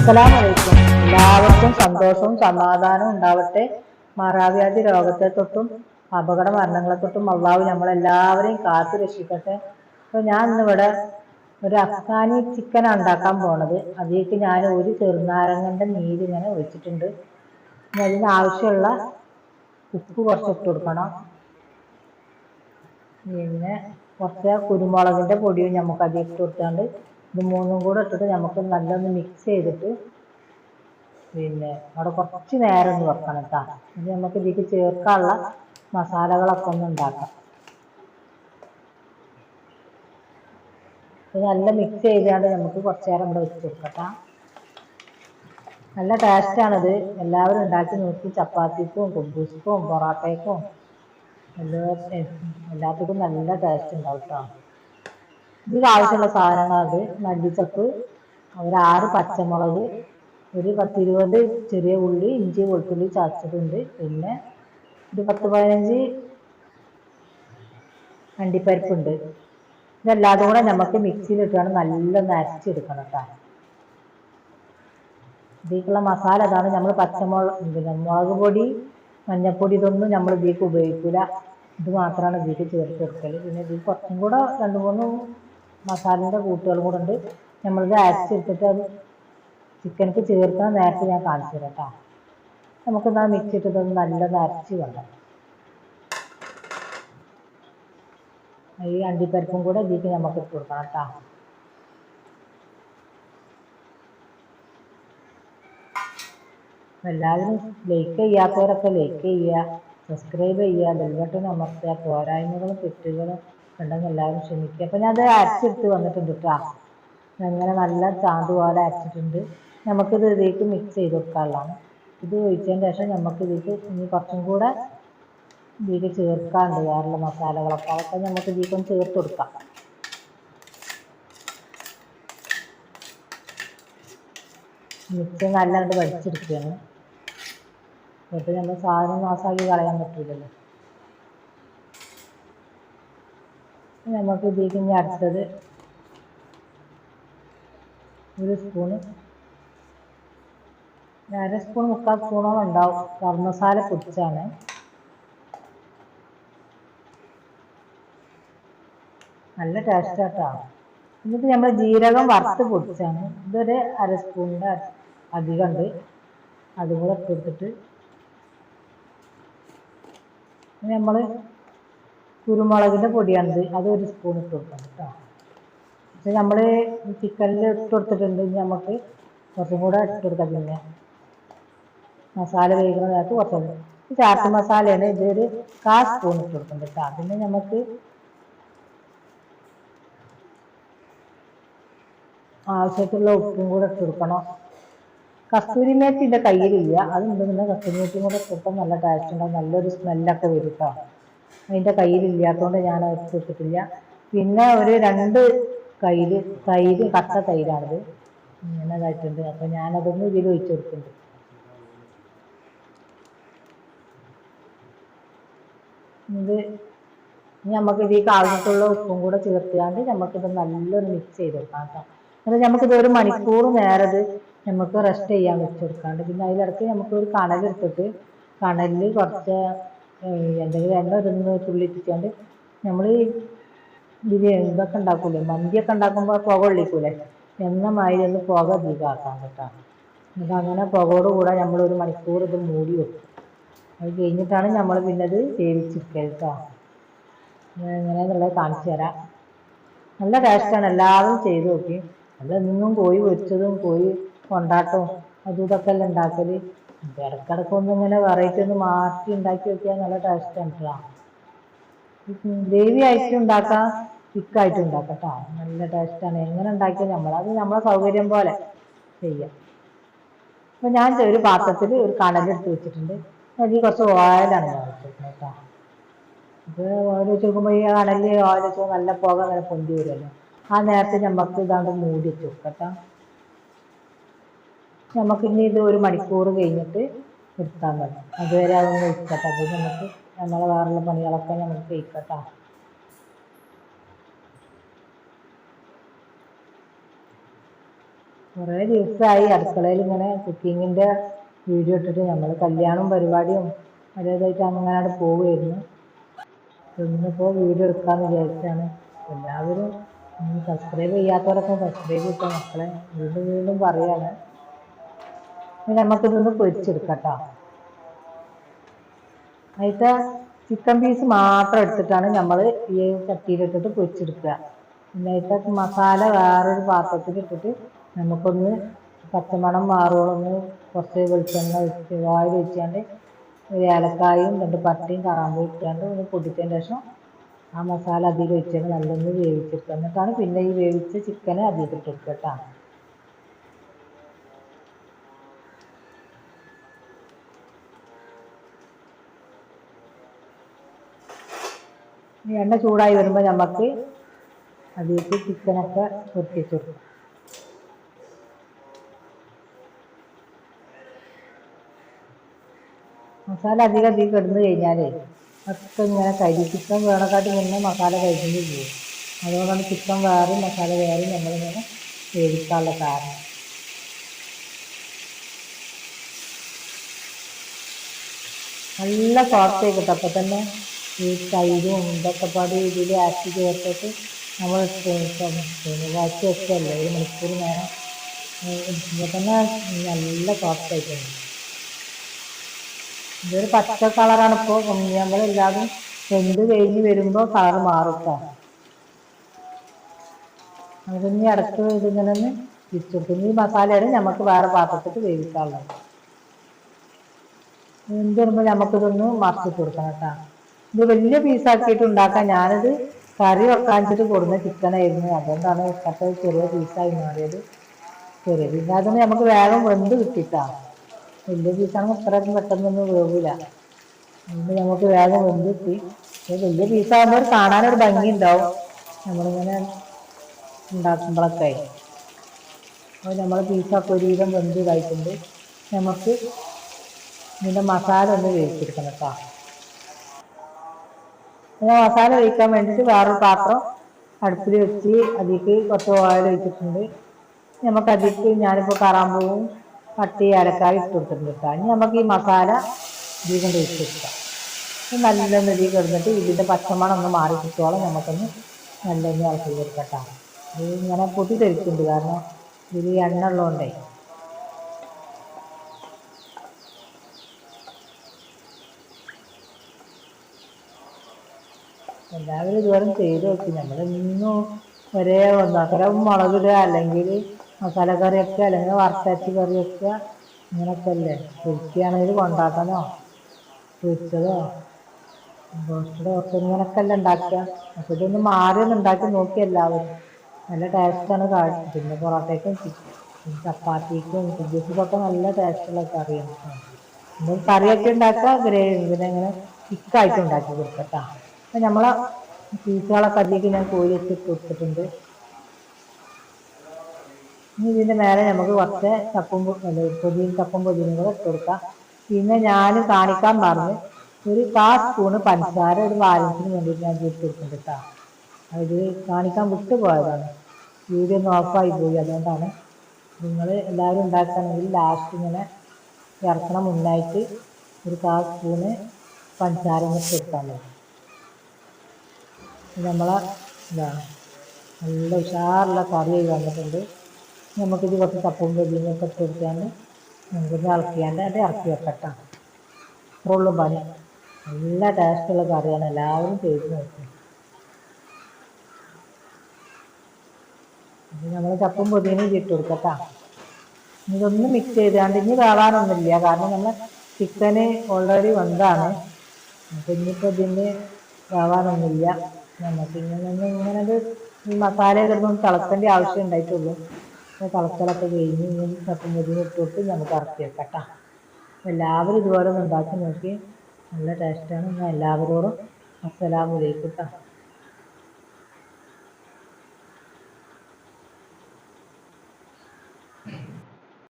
അസ്സലാമലൈക്കും. എല്ലാവർക്കും സന്തോഷവും സമാധാനവും ഉണ്ടാവട്ടെ. മാറാവ്യാധി രോഗത്തെ തൊട്ടും അപകട മരണങ്ങളെ തൊട്ടും അള്ളാഹു നമ്മളെല്ലാവരെയും കാത്തു രക്ഷിക്കട്ടെ. അപ്പൊ ഞാൻ ഇന്നിവിടെ ഒരു അഫ്ഗാനി ചിക്കനാണ് ഉണ്ടാക്കാൻ പോണത്. അതിലേക്ക് ഞാൻ ഒരു ചെറുനാരങ്ങന്റെ നീര് ഇങ്ങനെ ഒഴിച്ചിട്ടുണ്ട്. ഇനി അതിന് ആവശ്യമുള്ള ഉപ്പ് കുറച്ച് ഇട്ട് കൊടുക്കണം. പിന്നെ കുറച്ച് കുരുമുളകിന്റെ പൊടിയും നമുക്ക് അതിൽ ഇട്ട് കൊടുത്താണ്ട് ഇത് മൂന്നും കൂടെ ഇട്ടിട്ട് നമുക്ക് നല്ലൊന്ന് മിക്സ് ചെയ്തിട്ട് പിന്നെ അവിടെ കുറച്ച് നേരം ഒന്ന് വെക്കണം കേട്ടോ. ഇത് നമുക്ക് ഇതിലേക്ക് ചേർക്കാനുള്ള മസാലകളൊക്കെ ഒന്ന് ഉണ്ടാക്കാം. ഇത് നല്ല മിക്സ് ചെയ്താണ്ട് നമുക്ക് കുറച്ച് നേരം ഇവിടെ വെച്ച് കൊടുക്കാം. നല്ല ടേസ്റ്റാണിത്. എല്ലാവരും ഉണ്ടാക്കി നോക്കി. ചപ്പാത്തിക്കും കുബൂസ്ക്കും പൊറാട്ടയ്ക്കും എല്ലാത്തിനും നല്ല ടേസ്റ്റ് ഉണ്ടാവും കേട്ടോ. ഇതിൽ ആവശ്യമുള്ള സാധനങ്ങളത് മല്ലിച്ചപ്പ്, ഒരു 6 പച്ചമുളക്, ഒരു 10-20 ചെറിയ ഉള്ളി, ഇഞ്ചി വെളുത്തുള്ളി ചതച്ചതുണ്ട്. പിന്നെ ഒരു 10-15 അണ്ടിപ്പരിപ്പുണ്ട്. ഇതെല്ലാതും കൂടെ നമുക്ക് മിക്സിയിലിട്ടാണ് നല്ലൊന്ന് അരച്ചെടുക്കണം കേട്ടോ. ഇതിലേക്കുള്ള മസാല അതാണ്. നമ്മൾ മുളക് പൊടി, മഞ്ഞൾപ്പൊടി ഇതൊന്നും നമ്മൾ ഇതിലേക്ക് ഉപയോഗിക്കില്ല. ഇത് മാത്രമാണ് ഇതിലേക്ക് ചേർത്ത് കൊടുക്കൽ. പിന്നെ ഇതിൽ കുറച്ചും കൂടെ 2-3 മസാലയുടെ കൂട്ടുകളും കൂടെ ഉണ്ട്. നമ്മളിത് അരച്ചെടുത്തിട്ട് അത് ചിക്കനക്ക് ചേർക്കാൻ നേരത്തെ ഞാൻ കാണിച്ചു തരാം കേട്ടോ. നമുക്കെന്നാ മിക്സ് ഇട്ടിട്ടൊന്ന് നല്ലത് അരച്ച് കൊണ്ടാം. ഈ അണ്ടിപ്പരിപ്പും കൂടെ ഇതിലേക്ക് നമുക്ക് ഇട്ട് കൊടുക്കണം കേട്ടോ. എല്ലാവരും ലൈക്ക് ചെയ്യാത്തവരൊക്കെ ലൈക്ക് ചെയ്യുക, സബ്സ്ക്രൈബ് ചെയ്യുക, ബെൽ ബട്ടൺ അമർത്തുക. പോരായ്മകളും തെറ്റുകളും ഉണ്ടെങ്കിൽ എല്ലാവരും ക്ഷമിക്കുക. അപ്പം ഞാൻ അത് അരച്ചെടുത്ത് വന്നിട്ടുണ്ട് കേട്ടോ. അങ്ങനെ നല്ല ചാന്ത് പോലെ അരച്ചിട്ടുണ്ട്. നമുക്കിത് ഇതിലേക്ക് മിക്സ് ചെയ്ത് കൊടുക്കാനുള്ളതാണ്. ഇത് ഒഴിച്ചതിന് ശേഷം നമുക്ക് ഇതിലേക്ക് ഇനി കുറച്ചും കൂടെ ഇതിലേക്ക് ചേർക്കാനുണ്ട്. വേറെയുള്ള മസാലകളൊക്കെ അതൊക്കെ നമുക്ക് ഇതിലേക്കൊന്ന് ചേർത്ത് കൊടുക്കാം. മിക്സ് നല്ലതായിട്ട് വലിച്ചെടുക്കുകയാണ്. എന്നിട്ട് നമ്മൾ സാധനം നാസാക്കി കളയാൻ പറ്റില്ലല്ലോ. നമുക്ക് ഇതിലേക്ക് ഇനി അടുത്തത് ഒരു സ്പൂണ്, 1/2 സ്പൂൺ 3/4 സ്പൂണോളം ഉണ്ടാവും ഗരം മസാല പൊടിച്ചാണ്. നല്ല ടേസ്റ്റാട്ടോ. എന്നിട്ട് നമ്മൾ ജീരകം വറുത്ത് പൊടിച്ചാണ്. ഇതൊരു 1/2 സ്പൂണിൻ്റെ അധികം ഉണ്ട്. അതും കൂടെ ഇട്ടെടുത്തിട്ട് നമ്മൾ കുരുമുളകിൻ്റെ പൊടിയാണിത്. അത് 1 സ്പൂൺ ഇട്ട് കൊടുക്കണം കേട്ടോ. പക്ഷെ നമ്മൾ ചിക്കനിൽ ഇട്ട് കൊടുത്തിട്ടുണ്ട്. ഇനി നമുക്ക് കുറച്ചും കൂടെ ഇട്ട് കൊടുക്കാം. പിന്നെ മസാല വേവിക്കുന്ന നേരത്ത് കുറച്ചും ചാട്ട് മസാലയാണ്. ഇതൊരു 1/4 സ്പൂൺ ഇട്ട് കൊടുക്കുന്നുണ്ട് കേട്ടോ. പിന്നെ നമുക്ക് ആവശ്യത്തിലുള്ള ഉപ്പും കൂടെ ഇട്ട് കൊടുക്കണം. കസ്തൂരി മേത്തി എൻ്റെ കയ്യിലില്ല. അതുണ്ടെന്നുണ്ടെങ്കിൽ കസ്തൂരി മേത്തിയും കൂടെ ഇട്ടിട്ട് നല്ല ടേസ്റ്റ് ഉണ്ടാവും. നല്ലൊരു സ്മെല്ലൊക്കെ വരും കേട്ടോ. അതിൻ്റെ കയ്യിലില്ലാത്തതുകൊണ്ട് ഞാൻ ഇട്ടിട്ടില്ല. പിന്നെ ഒരു 2 തൈര്, കട്ട തൈരാണിത്. ഇങ്ങനെ ഇതായിട്ടുണ്ട്. അപ്പം ഞാനതൊന്ന് ഇതിൽ ഒഴിച്ച് കൊടുക്കുന്നുണ്ട്. ഇത് നമുക്ക് ഇതിലേക്ക് ആവശ്യത്തിലുള്ള ഉപ്പും കൂടെ ചേർത്താണ്ട് നമുക്കിത് നല്ലൊരു മിക്സ് ചെയ്ത് കൊടുക്കാം കേട്ടോ. എന്നിട്ട് നമുക്കിത് 1 മണിക്കൂർ നേരം ഇത് നമുക്ക് റെസ്റ്റ് ചെയ്യാൻ വെച്ച് കൊടുക്കാണ്ട്. പിന്നെ അതിലിടയ്ക്ക് നമുക്കൊരു കണലെടുത്തിട്ട് കണലിൽ കുറച്ച് എന്തെങ്കിലും എണ്ണ ഇടുന്ന തുള്ളിപ്പിച്ചാണ്ട് നമ്മൾ ഇതൊക്കെ ഉണ്ടാക്കൂലേ, മന്തിയൊക്കെ ഉണ്ടാക്കുമ്പോൾ പുക കൊള്ളിക്കൂലേ, എണ്ണ മാതിരി ഒന്ന് പുക അധികമാക്കാം കേട്ടോ. എന്നിട്ട് അങ്ങനെ പുകയോട് കൂടെ നമ്മൾ 1 മണിക്കൂർ ഇത് മൂടി വെക്കും. അത് കഴിഞ്ഞിട്ടാണ് നമ്മൾ പിന്നെ അത് വേവിച്ചെടുക്കുക കേട്ടോ. എങ്ങനെയാണെന്നുള്ളത് കാണിച്ചു തരാം. നല്ല ടേസ്റ്റാണ്. എല്ലാവരും ചെയ്ത് നോക്കി. നമ്മളെന്നും കോഴി പൊരിച്ചതും കോഴി കൊണ്ടാട്ടവും അതും ഇതൊക്കെ അല്ല ഉണ്ടാക്കൽ. ഇടയ്ക്കിടയ്ക്കൊന്നും ഇങ്ങനെ വെറൈറ്റി ഒന്ന് മാറ്റി ഉണ്ടാക്കി നോക്കിയാൽ നല്ല ടേസ്റ്റാണ് കേട്ടോ. ഗ്രേവി ആയിട്ട് ഉണ്ടാക്കാം, തിക്കായിട്ട് ഉണ്ടാക്കാം കേട്ടോ. നല്ല ടേസ്റ്റാണ്. എങ്ങനെ ഉണ്ടാക്കിയാൽ നമ്മളെ സൗകര്യം പോലെ ചെയ്യാം. അപ്പം ഞാൻ ഒരു പാത്രത്തിൽ ഒരു കണലെടുത്ത് വെച്ചിട്ടുണ്ട്. അതിൽ കുറച്ച് ഓയിലാണ് ഞാൻ വെച്ചിരിക്കുന്നത് കേട്ടോ. ഇത് ഓയിൽ വെച്ച് നോക്കുമ്പോൾ ഈ കണലിൽ ഓയിൽ വെച്ചാൽ നല്ല പുക അങ്ങനെ പൊന്തി വരുമല്ലോ. ആ നേരത്തെ നമുക്ക് ഇതാണ്ട് മൂടി വെച്ച് വെക്കാം കേട്ടോ. നമുക്കിനി ഇത് 1 മണിക്കൂർ കഴിഞ്ഞിട്ട് എടുത്താൽ മതി. അതുവരെ അതൊന്ന് വെക്കട്ടെ. അപ്പോൾ നമുക്ക് നമ്മളെ വേറെയുള്ള പണികളൊക്കെ നമുക്ക് കഴിക്കട്ടോ. കുറേ ദിവസമായി അടുക്കളയിൽ ഇങ്ങനെ കുക്കിങ്ങിൻ്റെ വീഡിയോ ഇട്ടിട്ട് നമ്മൾ കല്യാണവും പരിപാടിയും അതേതായിട്ട് അങ്ങനെ പോവുമായിരുന്നു. ഇന്നിപ്പോൾ വീഡിയോ എടുക്കാമെന്ന് വിചാരിച്ചാണ്. എല്ലാവരും സബ്സ്ക്രൈബ് ചെയ്യാത്തവരൊക്കെ സബ്സ്ക്രൈബ് ചെയ്ത മക്കളെ വീണ്ടും വീണ്ടും പറയാണ്. ഇനി നമുക്കിതൊന്ന് പൊരിച്ചെടുക്കാം കേട്ടോ. അതിലത്തെ ചിക്കൻ പീസ് മാത്രം എടുത്തിട്ടാണ് നമ്മൾ ഈ ചട്ടിയിലിട്ടിട്ട് പൊരിച്ചെടുക്കുക. പിന്നെ അതിലത്തെ മസാല വേറൊരു പാത്രത്തിലിട്ടിട്ട് നമുക്കൊന്ന് പച്ചമണം മാറുകളൊന്ന് കുറച്ച് വെളിച്ചെണ്ണ ഒഴിച്ച് വായിൽ ഒഴിച്ചാണ്ട് ഒരു ഏലക്കായും 2 പട്ടയും കറാമ്പും ഇട്ടാണ്ട് ഒന്ന് പൊടിച്ചതിന് ശേഷം ആ മസാല അതിൽ ഒഴിച്ചാണ്ട് നല്ലൊന്ന് വേവിച്ചെടുക്കുക. എന്നിട്ടാണ് പിന്നെ ഈ വേവിച്ച ചിക്കനെ അതിലേക്ക് ഇട്ടെടുക്കുക കേട്ടോ. എണ്ണ ചൂടായി വരുമ്പോൾ നമുക്ക് അതിലേക്ക് ചിക്കനൊക്കെ പൊരിച്ചു കൊടുക്കും. മസാല അധികം കിടന്നു കഴിഞ്ഞാലേ ഒക്കെ ഇങ്ങനെ ചിക്കൻ വേണക്കാട്ടി മുന്നേ മസാല കഴിക്കുന്നു പോകും. അതുകൊണ്ടാണ് ചിക്കൻ വേറെയും മസാല വേറെയും നമ്മളിങ്ങനെ വേവിക്കാനുള്ള കാരണം. നല്ല സോഫ്റ്റ് ആയി കിട്ടും. അപ്പം തന്നെ ഈ തൈരും ഇതൊക്കെ പാടി ഇതിൽ ആക്കി ചേർത്തിട്ട് നമ്മൾ വച്ച് വെച്ചല്ലേ 1 മണിക്കൂർ നേരം ഇപ്പം തന്നെ നല്ല സോഫ്റ്റ് ആയിട്ടുണ്ട്. ഇതൊരു പച്ച കളറാണ്. ഇപ്പോൾ നമ്മളെല്ലാവരും വെന്ത് കഴിഞ്ഞ് വരുമ്പോൾ കളർ മാറും കേട്ടോ. അതിന് ഇടയ്ക്ക് ഇതിങ്ങനെ ഒന്ന് തിരിച്ചെടുക്കും. ഈ മസാലയാണ് നമുക്ക് വേറെ പാത്രത്തിൽ വേവിക്കാനുള്ളത്. വെന്ത് വരുമ്പോൾ നമുക്കിതൊന്ന് മറിച്ചിട്ട് കൊടുക്കണം കേട്ടോ. ഇത് വലിയ പീസാക്കിയിട്ട് ഉണ്ടാക്കാൻ ഞാനിത് കറി വെക്കാനിച്ചിട്ട് കൊടുക്കുന്ന ചിക്കനായിരുന്നു. അതുകൊണ്ടാണ് ഇപ്പോഴത്തെ ചെറിയ പീസായി മാറിയത്. ചെറിയ പീസായതുകൊണ്ട് നമുക്ക് വേഗം വെന്ത് കിട്ടിയിട്ടാ. വലിയ പീസാണെങ്കിൽ ഇത്രയും പെട്ടെന്നൊന്നും വേവില്ല. അതുകൊണ്ട് നമുക്ക് വേഗം വെന്ത് കിട്ടി. വലിയ പീസാകുമ്പോൾ കാണാനൊരു ഭംഗി ഉണ്ടാവും നമ്മളിങ്ങനെ ഉണ്ടാക്കുമ്പോഴൊക്കെ. അപ്പോൾ നമ്മൾ പീസൊക്കെ ഒരുവിധം വെന്ത് ഇതായിട്ടുണ്ട്. നമുക്ക് ഇതിൻ്റെ മസാല ഒന്ന് വേവിച്ചെടുക്കണം കേട്ടോ. പിന്നെ മസാല വേവിക്കാൻ വേണ്ടിയിട്ട് വേറൊരു പാത്രം അടുപ്പിൽ വെച്ച് അതിലേക്ക് കുറച്ച് ഓയിൽ ഒഴിച്ചിട്ടുണ്ട്. നമുക്ക് അതിലേക്ക് ഞാനിപ്പോൾ കറാമ്പൂവും പട്ടി ഏലക്കായ ഇട്ട് കൊടുത്തിട്ടുണ്ട് കേട്ടോ. ഇനി നമുക്ക് ഈ മസാല ഇതിൽ കൊണ്ട് ഒഴിച്ചെടുക്കാം. നല്ലൊന്ന് ഇതിൽ കിടന്നിട്ട് ഇതിൻ്റെ പച്ചമണം ഒന്ന് മാറി കിട്ടുവോളം നമുക്കൊന്ന് നല്ലൊന്ന് ഇളക്കി കൊടുക്കാം. ഇത് ഇങ്ങനെ പൊട്ടി തെറിക്കുന്നുണ്ട്, കാരണം ഇതിൽ എണ്ണ ഉള്ളതുകൊണ്ടേ. എല്ലാവരും ഇതുവരെ ചെയ്ത് നോക്കി. നമ്മളിന്നും ഒരേ ഒന്നക്കരം മുളകിടുക, അല്ലെങ്കിൽ മസാലക്കറിയൊക്കെ, അല്ലെങ്കിൽ വറുത്തരച്ച് കറി വെക്കുക, ഇങ്ങനെയൊക്കെ അല്ലേ. പൊരിക്കുകയാണെങ്കിൽ കൊണ്ടാട്ടനോ പൊരിച്ചതോ റോസ്റ്റഡോ ഒക്കെ ഇങ്ങനെയൊക്കെ അല്ല ഉണ്ടാക്കുക. അപ്പോൾ ഇതൊന്ന് മാറി ഒന്ന് ഉണ്ടാക്കി നോക്കി എല്ലാവരും. നല്ല ടേസ്റ്റാണ്. പിന്നെ പൊറോട്ടയ്ക്കും ചപ്പാത്തിക്കും കുബൂസിക്കൊക്കെ നല്ല ടേസ്റ്റുള്ള കറിയാണ്. നമ്മൾ കറിയൊക്കെ ഉണ്ടാക്കുക, പിന്നെ ഇങ്ങനെ തിക്കായിട്ട് ഉണ്ടാക്കി കൊടുക്കട്ടോ. അപ്പം നമ്മളെ പീസുകളൊക്കെ അതിലേക്ക് ഞാൻ കോഴി വെച്ച് കൊടുത്തിട്ടുണ്ട്. ഇനി ഇതിൻ്റെ മേലെ നമുക്ക് കുറച്ച് ചപ്പും പൊതിനും കൂടെ ഇട്ട് കൊടുക്കാം. പിന്നെ ഞാൻ കാണിക്കാൻ പറഞ്ഞ് ഒരു 1/4 സ്പൂണ് പഞ്ചസാര ഒരു ബാലൻസിന് വേണ്ടിയിട്ട് ഞാൻ ഇട്ട് കൊടുക്കുന്നുണ്ട് കേട്ടോ. അത് കാണിക്കാൻ വിട്ടു പോയതാണ്. വീഡിയോ ഒന്ന് ഓഫായി പോയി. അതുകൊണ്ടാണ്. നിങ്ങൾ എല്ലാവരും ഉണ്ടാക്കുകയാണെങ്കിൽ ലാസ്റ്റ് ഇങ്ങനെ ഇറക്കണ മുന്നായിട്ട് ഒരു 1/4 സ്പൂണ് പഞ്ചസാര ഇട്ട് കൊടുക്കാമല്ലോ. നമ്മളെ ഇതാണ് നല്ല ഉഷാറുള്ള കറിയായി വന്നിട്ടുണ്ട്. നമുക്കിത് കുറച്ച് ചപ്പും പൊതിനൊക്കെ ഇട്ട് കൊടുക്കാണ്ട് നമുക്കിത് ഇളക്കിയാണ്ട് അത് ഇറക്കി വെക്കട്ടോ. അത്രയുള്ളൂ പണി. നല്ല ടേസ്റ്റുള്ള കറിയാണ്. എല്ലാവരും ചെയ്ത് നോക്കും. ഇത് നമ്മൾ ചപ്പും പൊതിനും ഇട്ട് കൊടുക്കട്ടോ. ഇതൊന്ന് മിക്സ് ചെയ്താണ്ട് ഇനി വേവാനൊന്നുമില്ല, കാരണം നമ്മൾ ചിക്കന് ഓൾറെഡി വെന്താണ്. അപ്പം ഇനിയിപ്പോൾ ഇതിന് വേവാനൊന്നുമില്ല. നമുക്ക് ഇങ്ങനത് ഈ മസാലയൊക്കെ ഒന്ന് തിളക്കേണ്ട ആവശ്യം ഉണ്ടായിട്ടുള്ളൂ. അപ്പോൾ തിളക്കലൊക്കെ കഴിഞ്ഞ് ഇങ്ങനെ ചപ്പും പൊതിനും ഇട്ട് കൊടുത്ത് നമുക്ക് ഇറക്കി വെക്കട്ടോ. എല്ലാവരും ഇതുപോലെ ഒന്ന് ഉണ്ടാക്കി നോക്കി. നല്ല ടേസ്റ്റാണ്. ഞാൻ എല്ലാവരോടും അസ്സലാമു അലൈക്കും കേട്ടോ.